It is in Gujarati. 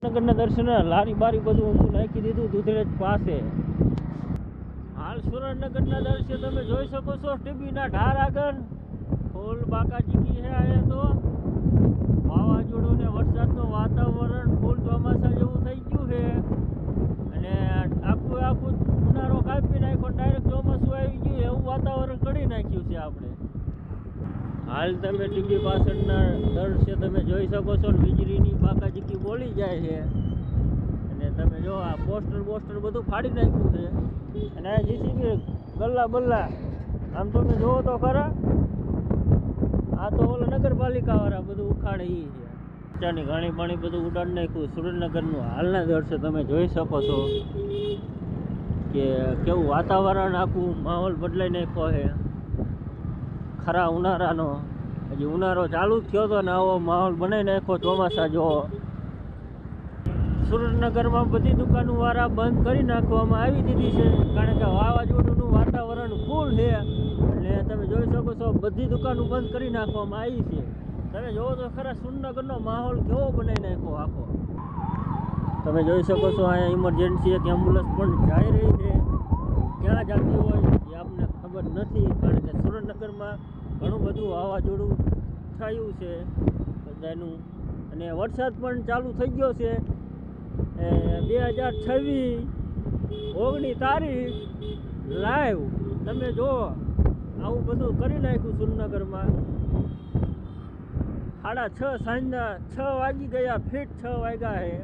નગરના દર્શન લારી બારી બધું ઊંધું નાખી દીધું દુધરેજ પાસે. હાલ સુરેન્દ્રનગરના દર્શન તમે જોઈ શકો છો. ટીબીના ઢાર આગળ ફૂલ બાકાચીકી છે. અહીંયા તો વાવાઝોડું ને વરસાદનું વાતાવરણ ફૂલ ચોમાસા જેવું થઈ ગયું છે અને આખું ઉનાળો કાપી નાખ્યો, ડાયરેક્ટ ચોમાસું આવી ગયું એવું વાતાવરણ કરી નાખ્યું છે આપણે. હાલ તમે ટીબી પાછળના દૃશ્ય તમે જોઈ શકો છો. વીજળીની બાકાચીકી બોલી જાય છે અને તમે જો આ પોસ્ટર બધું ફાડી નાખ્યું છે અને આ જીસીબી ગલ્લા બલ્લા આમ તમે જોવો તો ખરા. આ તો ઓલા નગરપાલિકાવાળા બધું ઉખાડે એ છે. ચાની ઘાણી પાણી બધું ઉડાડી નાખ્યું. સુરેન્દ્રનગરનું હાલના દૃશ્ય તમે જોઈ શકો છો કે કેવું વાતાવરણ, આખું માહોલ બદલાઈ નાખ્યો છે. ખરા ઉનાળાનો હજી ઉનાળો ચાલુ જ થયો હતો ને આવો માહોલ બનાવી નાખ્યો ચોમાસા જો. સુરેન્દ્રનગરમાં બધી દુકાનોવાળા બંધ કરી નાખવામાં આવી દીધી છે કારણ કે વાવાઝોડુંનું વાતાવરણ ફૂલ છે એટલે તમે જોઈ શકો છો બધી દુકાનો બંધ કરી નાખવામાં આવી છે. તમે જોવો તો ખરા સુરેન્દ્રનગરનો માહોલ કેવો બનાવી નાખ્યો આખો. તમે જોઈ શકો છો અહીંયા ઇમરજન્સી એક એમ્બ્યુલન્સ પણ જઈ રહી છે. ક્યાં જતી હોય એ આપણને ખબર નથી કારણ કે સુરેન્દ્રનગરમાં ઘણું બધું વાવાઝોડું થયું છે બધાનું અને વરસાદ પણ ચાલુ થઈ ગયો છે. 2026 તારીખ લાઈવ તમે જુઓ આવું બધું કરી નાખ્યું સુરેન્દ્રનગરમાં. 6:30 સાંજના 6 વાગી ગયા, ફીટ 6 વાગ્યા છે.